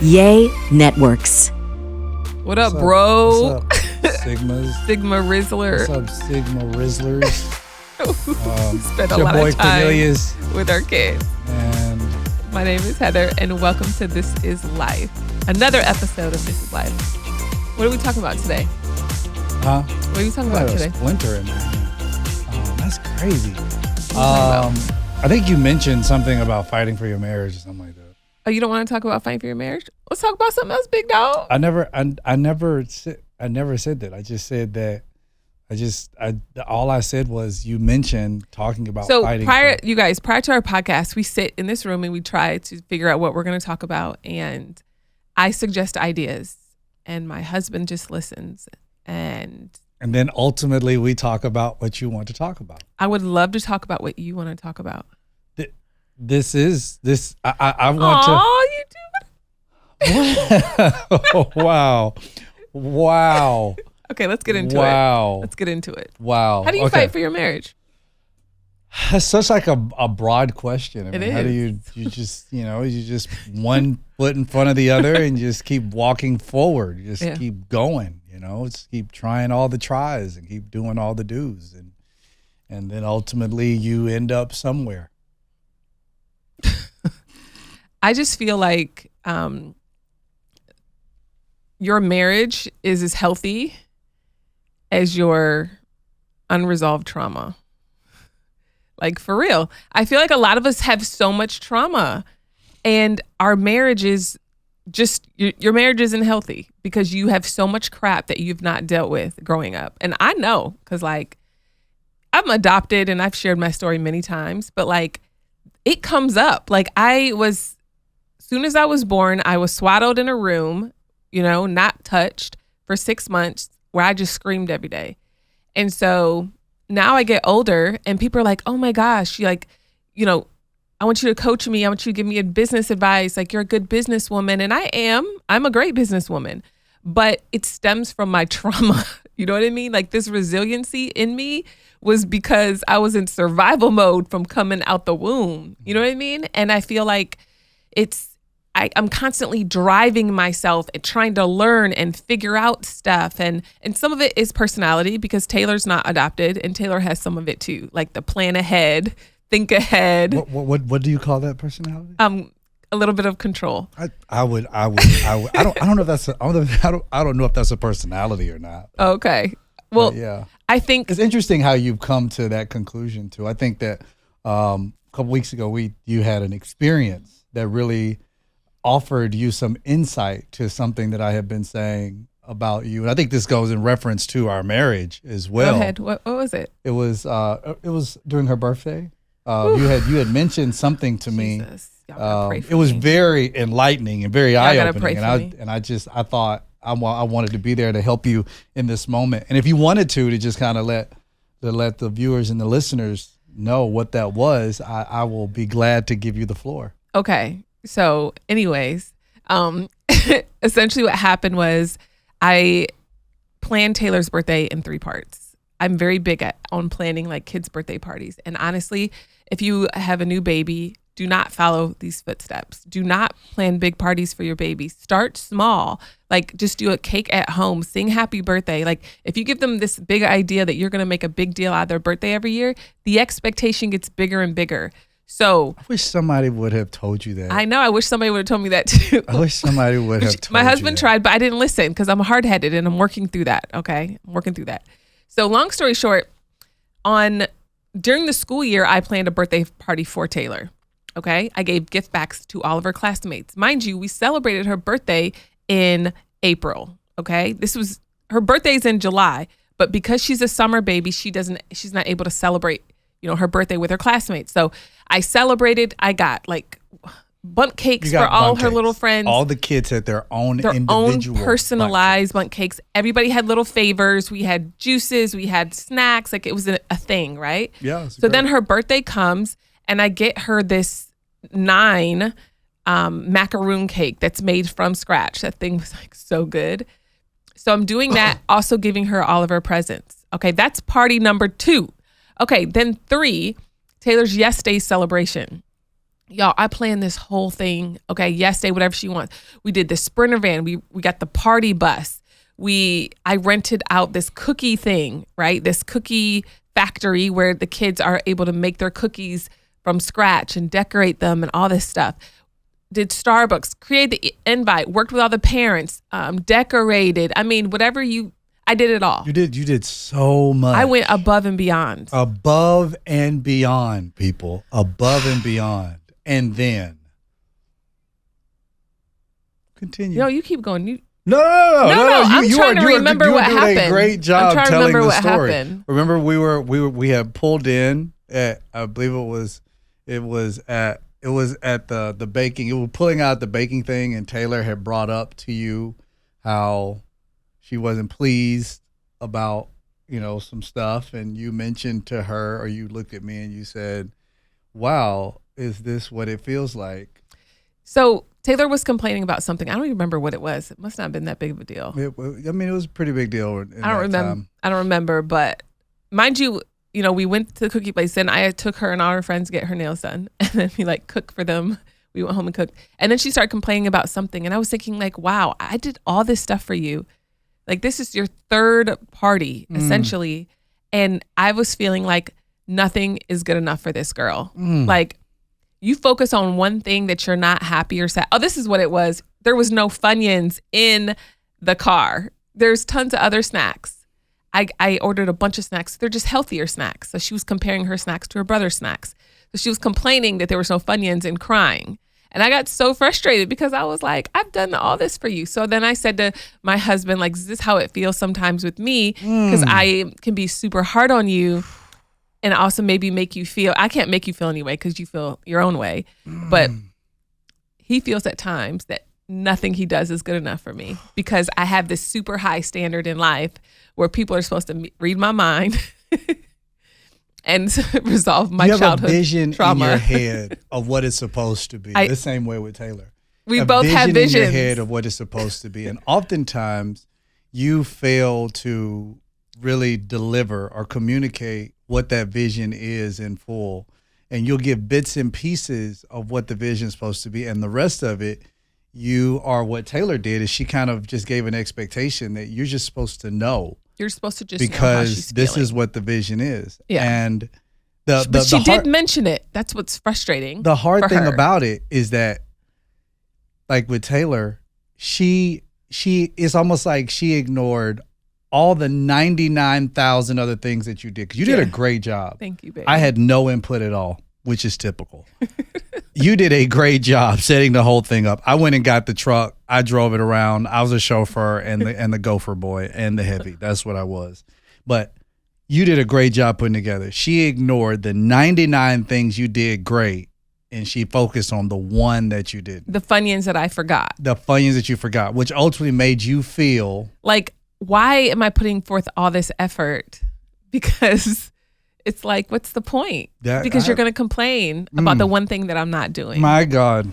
Yay Networks. What up, bro? What's up, Sigmas? Sigma Rizzler. What's up, Sigma Rizzlers? Spent a your lot boy of time Cornelius. with our kids. And My name is Heather, and welcome to This Is Life. Another episode of This Is Life. What are we talking about today? What are you talking about today? A splinter in there. That's crazy. about? I think you mentioned something about fighting for your marriage or something like that. Oh, you don't want to talk about fighting for your marriage? Let's talk about something else, big dog. I never said that. I just said that. All I said was you mentioned talking about fighting. Prior to our podcast, we sit in this room and we try to figure out what we're going to talk about. And I suggest ideas, and my husband just listens. And then ultimately we talk about what you want to talk about. I would love to talk about what you want to talk about. I want to. Oh, you do. Wow. Okay, let's get into it. Let's get into it. Wow. How do you fight for your marriage? That's such like a broad question. I mean, It how do is. you just one foot in front of the other and just keep walking forward. You just keep going, just keep trying all the tries and keep doing all the do's. And then ultimately you end up somewhere. I just feel like your marriage is as healthy as your unresolved trauma. Like, for real. I feel like a lot of us have so much trauma, and our marriage is just, your marriage isn't healthy because you have so much crap that you've not dealt with growing up. And I know, because like, I'm adopted and I've shared my story many times, but like, it comes up. Like, as soon as I was born, I was swaddled in a room, not touched for 6 months, where I just screamed every day. And so now I get older and people are like, oh my gosh, I want you to coach me. I want you to give me business advice. Like, you're a good businesswoman. And I'm a great businesswoman, but it stems from my trauma. You know what I mean? Like, this resiliency in me was because I was in survival mode from coming out the womb. You know what I mean? And I feel like I'm constantly driving myself and trying to learn and figure out stuff. And some of it is personality, because Taylor's not adopted and Taylor has some of it too. Like the plan ahead, think ahead. What do you call that personality? A little bit of control. I don't know if that's a personality or not. Okay. Well, yeah. I think it's interesting how you've come to that conclusion too. I think that a couple weeks ago you had an experience that really offered you some insight to something that I have been saying about you. And I think this goes in reference to our marriage as well. Go ahead. What was it? It was during her birthday. You had mentioned something to me. Y'all gotta pray for it was me. very enlightening and very Y'all gotta eye-opening. pray for me. I thought I wanted to be there to help you in this moment. And if you wanted to just kind of let the viewers and the listeners know what that was, I will be glad to give you the floor. Okay. So anyways, essentially what happened was I planned Taylor's birthday in 3 parts. I'm very big on planning like kids' birthday parties. And honestly, if you have a new baby, do not follow these footsteps. Do not plan big parties for your baby. Start small. Like, just do a cake at home. Sing happy birthday. Like, if you give them this big idea that you're going to make a big deal out of their birthday every year, the expectation gets bigger and bigger. So I wish somebody would have told you that. I know. I wish somebody would have told me that too. I wish somebody would have told My you husband that. tried, but I didn't listen because I'm hard-headed and I'm working through that. Okay. I'm working through that. So long story short, during the school year, I planned a birthday party for Taylor. Okay. I gave gift backs to all of her classmates. Mind you, we celebrated her birthday in April. Okay. Her birthday's in July, but because she's a summer baby, she's not able to celebrate, her birthday with her classmates. So I celebrated. I got like bundt cakes for all her little friends. All the kids had their own individual personalized bundt cakes. Everybody had little favors. We had juices. We had snacks. Like, it was a thing, right? Yeah. So then her birthday comes and I get her this 9 macaroon cake that's made from scratch. That thing was like so good. So I'm doing that, also giving her all of her presents. Okay, that's party number 2. Okay, then 3, Taylor's Yes Day celebration. Y'all, I planned this whole thing. Okay, yesterday, whatever she wants. We did the Sprinter van. We got the party bus. I rented out this cookie thing, right? This cookie factory where the kids are able to make their cookies from scratch and decorate them and all this stuff. Did Starbucks, created the invite, worked with all the parents, decorated. I mean, I did it all. You did so much. I went above and beyond. Above and beyond, people. Above and beyond. And then continue. No, you keep going. No. I'm trying to remember what happened. You did a great job telling the story. I'm trying to remember what happened. Remember, we had pulled in at, I believe it was at the baking. It was pulling out the baking thing, and Taylor had brought up to you how she wasn't pleased about, some stuff, and you mentioned to her, or you looked at me and you said, "Wow, is this what it feels like?" So Taylor was complaining about something. I don't even remember what it was. It must not have been that big of a deal. It was a pretty big deal. I don't remember, but mind you, we went to the cookie place, and I took her and all her friends to get her nails done, and then we cooked for them. We went home and cooked, and then she started complaining about something, and I was thinking wow, I did all this stuff for you. This is your third party essentially, and I was feeling like nothing is good enough for this girl. You focus on one thing that you're not happy or sad. Oh, this is what it was. There was no Funyuns in the car. There's tons of other snacks. I ordered a bunch of snacks. They're just healthier snacks. So she was comparing her snacks to her brother's snacks. So she was complaining that there was no Funyuns and crying. And I got so frustrated because I was like, I've done all this for you. So then I said to my husband, is this how it feels sometimes with me? Because I can be super hard on you. And also maybe make you feel, I can't make you feel anyway because you feel your own way. But he feels at times that nothing he does is good enough for me because I have this super high standard in life where people are supposed to read my mind and resolve my childhood trauma. You have a vision in your head of what it's supposed to be. The same way with Taylor. We both have visions in your head of what it's supposed to be. And oftentimes you fail to really deliver or communicate what that vision is in full, and you'll give bits and pieces of what the vision is supposed to be, and the rest of it, you are what Taylor did is she kind of just gave an expectation that you're just supposed to know. You're supposed to just because know how she's this feeling. is what the vision is. Yeah. And but she did mention it. That's what's frustrating. The hard thing about it is that, with Taylor, she it's almost like she ignored all the 99,000 other things that you did. 'Cause you did a great job. Thank you, baby. I had no input at all, which is typical. You did a great job setting the whole thing up. I went and got the truck. I drove it around. I was a chauffeur and the gopher boy and the heavy. That's what I was. But you did a great job putting together. She ignored the 99 things you did great, and she focused on the one that you did. The Funyuns that I forgot. The Funyuns that you forgot, which ultimately made you feel why am I putting forth all this effort? Because it's what's the point? Because you're going to complain about the one thing that I'm not doing. My God.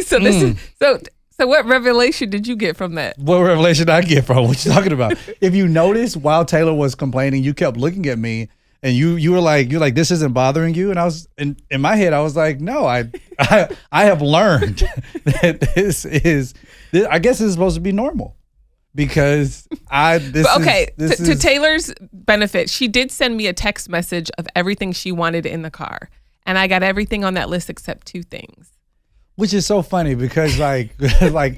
So this is so what revelation did you get from that? What revelation did I get from? What you talking about? If you notice, while Taylor was complaining, you kept looking at me, and you were like, this isn't bothering you, and I was in my head, I was like, no, I have learned that I guess this is supposed to be normal. Because to Taylor's benefit, she did send me a text message of everything she wanted in the car, and I got everything on that list except two things. Which is so funny because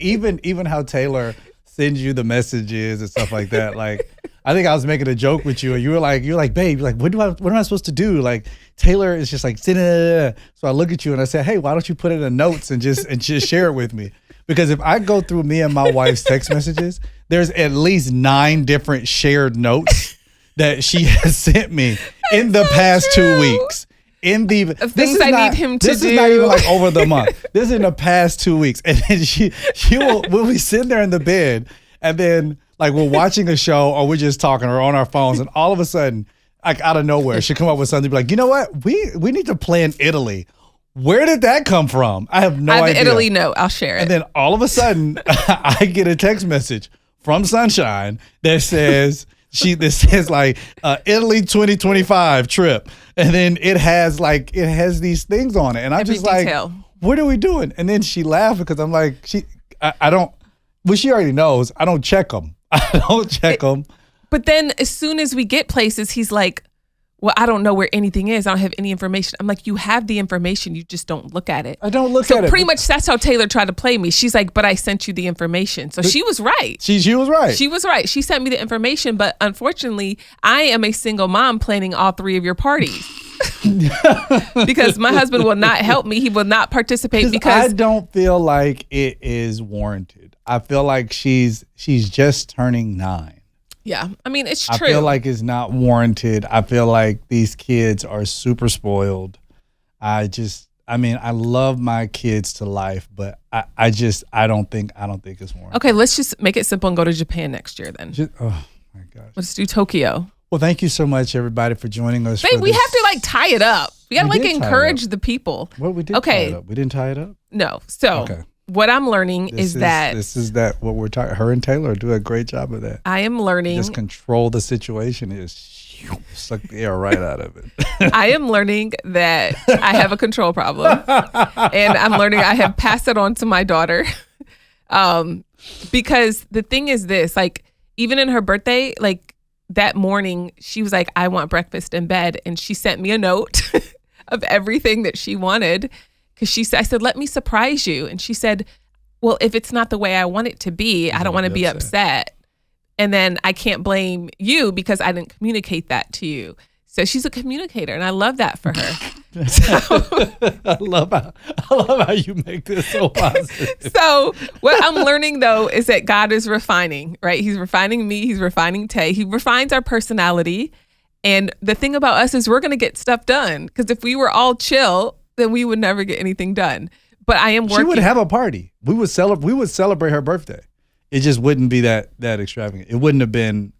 even how Taylor sends you the messages and stuff like that. I think I was making a joke with you, and you're like, babe, what am I supposed to do? Taylor is just so I look at you and I say, hey, why don't you put it in notes and just share it with me? Because if I go through me and my wife's text messages, there's at least 9 different shared notes that she has sent me in the past 2 weeks. Things I need him to do. This is not even over the month. This is in the past 2 weeks. And then we'll be sitting there in the bed, and then we're watching a show or we're just talking or on our phones, and all of a sudden, out of nowhere, she'll come up with something, be like, you know what? We need to plan Italy. Where did that come from? I have no idea. I have the Italy note. I'll share it. And then all of a sudden, I get a text message from Sunshine that says this says like Italy 2025 trip, and then it has these things on it, and I'm Every just detail. like, what are we doing? And then she laughed because I'm like, I don't. Well, she already knows. I don't check them. I don't check them. But then as soon as we get places, he's like, well, I don't know where anything is. I don't have any information. I'm like, you have the information. You just don't look at it. I don't look so at it. So pretty much that's how Taylor tried to play me. She's like, but I sent you the information. So she was right. She was right. She was right. She sent me the information. But unfortunately, I am a single mom planning all 3 of your parties. Because my husband will not help me. He will not participate because I don't feel like it is warranted. I feel like she's just turning 9. Yeah, I mean, it's true. I feel like it's not warranted. I feel like these kids are super spoiled. I love my kids to life, but I don't think it's warranted. Okay, let's just make it simple and go to Japan next year then. Oh my gosh. Let's do Tokyo. Well, thank you so much, everybody, for joining us. Babe, we have to like tie it up. We gotta encourage the people. Well, we did tie it up. We didn't tie it up? No. So what I'm learning is that what we're talking. Her and Taylor do a great job of that. I am learning. Just control the situation. Suck the air right out of it. I am learning that I have a control problem, and I'm learning I have passed it on to my daughter. Because the thing is this, like, even in her birthday, like that morning, she was like, I want breakfast in bed. And she sent me a note of everything that she wanted. Because I said, let me surprise you. And she said, well, if it's not the way I want it to be, I don't want to be upset. And then I can't blame you because I didn't communicate that to you. So she's a communicator, and I love that for her. I love how you make this so positive. So what I'm learning, though, is that God is refining, right? He's refining me. He's refining Tay. He refines our personality. And the thing about us is we're going to get stuff done. Because if we were all chill, then we would never get anything done. But I am working. She would have a party. We would celebrate her birthday. It just wouldn't be that extravagant. It wouldn't have been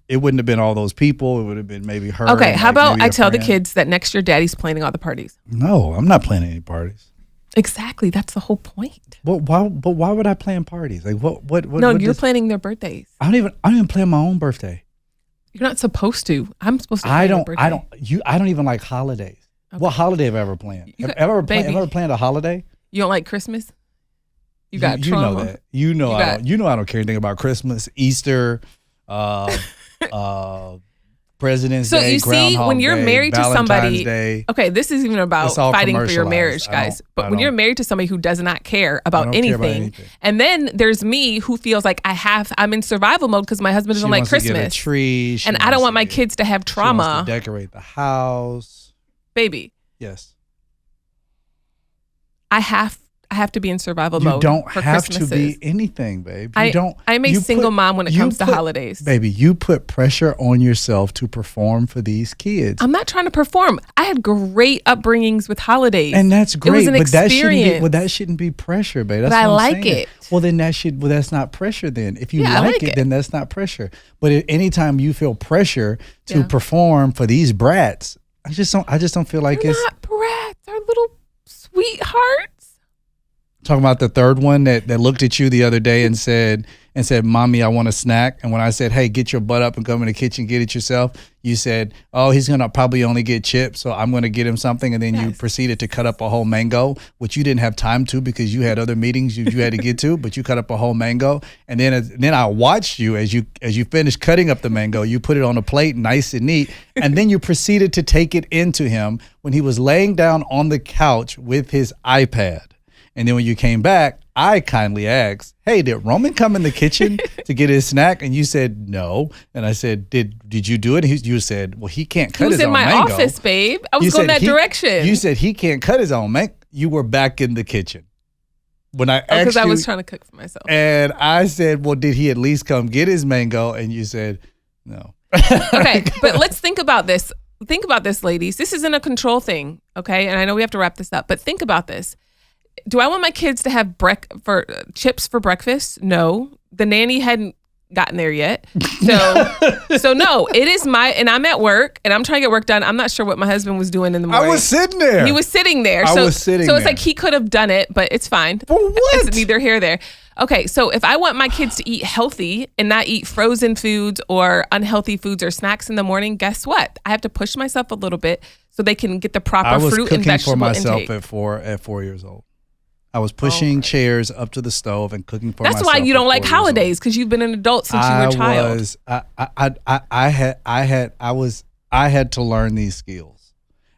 all those people. It would have been maybe her. Okay, how about I tell the kids that next year Daddy's planning all the parties? No, I'm not planning any parties. Exactly, that's the whole point. But why would I plan parties? Like what? No, you're planning their birthdays. I don't even plan my own birthday. You're not supposed to. I'm supposed to. I don't even like holidays. Okay. What holiday have I ever planned? Have I ever planned a holiday? You don't like Christmas? You got trauma. You know that. I don't care anything about Christmas, Easter, President's Day. So you see, when you're married to somebody, okay, this isn't even about fighting for your marriage, guys. But when you're married to somebody who does not care about anything, and then there's me who feels like I'm in survival mode because my husband doesn't like Christmas. Get a tree, and I don't want my kids to have trauma. She wants to decorate the house. Baby. Yes. I have to be in survival mode. You don't for have Christmases. to be anything, babe. I'm a single mom when it comes to holidays. Baby, you put pressure on yourself to perform for these kids. I'm not trying to perform. I had great upbringings with holidays. And that's great. It was an experience. That shouldn't be pressure, babe. That's but I what I'm like saying. it. Well, then that's not pressure then. If you like it, then that's not pressure. But anytime you feel pressure to perform for these brats, I just don't feel like They're it's not brats. They're little sweethearts. Talking about the third one that looked at you the other day and said, Mommy, I want a snack. And when I said, hey, get your butt up and come in the kitchen, get it yourself, you said, oh, he's going to probably only get chips, so I'm going to get him something. And then you proceeded to cut up a whole mango, which you didn't have time to because you had other meetings you had to get to, but you cut up a whole mango. And then I watched you as you finished cutting up the mango, you put it on a plate nice and neat. And then you proceeded to take it into him when he was laying down on the couch with his iPad. And then when you came back, I kindly asked, hey, did Roman come in the kitchen to get his snack? And you said, no. And I said, did you do it? You said, well, he can't cut his own mango. He was in my office, babe. I was going that direction. You said he can't cut his own mango. You were back in the kitchen. When I asked you. Because I was trying to cook for myself. And I said, well, did he at least come get his mango? And you said, no. Okay, but let's think about this. Think about this, ladies. This isn't a control thing, okay? And I know we have to wrap this up, but think about this. Do I want my kids to have chips for breakfast? No. The nanny hadn't gotten there yet. So no, it is and I'm at work and I'm trying to get work done. I'm not sure what my husband was doing in the morning. I was sitting there. He was sitting there. So it's like he could have done it, but it's fine. For what? It's neither here nor there. Okay, so if I want my kids to eat healthy and not eat frozen foods or unhealthy foods or snacks in the morning, guess what? I have to push myself a little bit so they can get the proper fruit and vegetable intake. I was cooking for myself at 4 years old. I was pushing chairs up to the stove and cooking for myself. That's why you don't like holidays, because you've been an adult since you were a child. I had to learn these skills,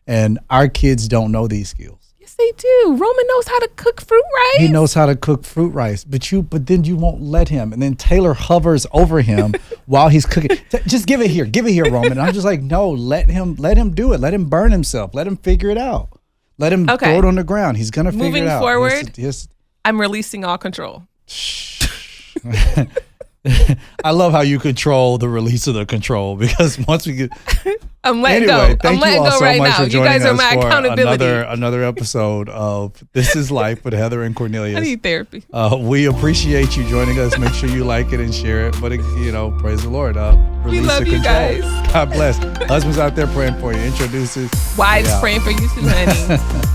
and our kids don't know these skills. Yes, they do. Roman knows how to cook fruit rice. He knows how to cook fruit rice, but then you won't let him, and then Taylor hovers over him while he's cooking. Just give it here, Roman. And I'm just like, no, let him do it. Let him burn himself. Let him figure it out. Let him throw it on the ground. He's going to figure it out. Moving forward, I'm releasing all control. I love how you control the release of the control, because once we get... I'm letting go. I'm letting go right now. You guys are my accountability. Another episode of This Is Life with Heather and Cornelius. I need therapy. We appreciate you joining us. Make sure you like it and share it. But, praise the Lord. We love you guys. God bless. Husbands out there praying for you. Introduces. Wives praying for you too, honey.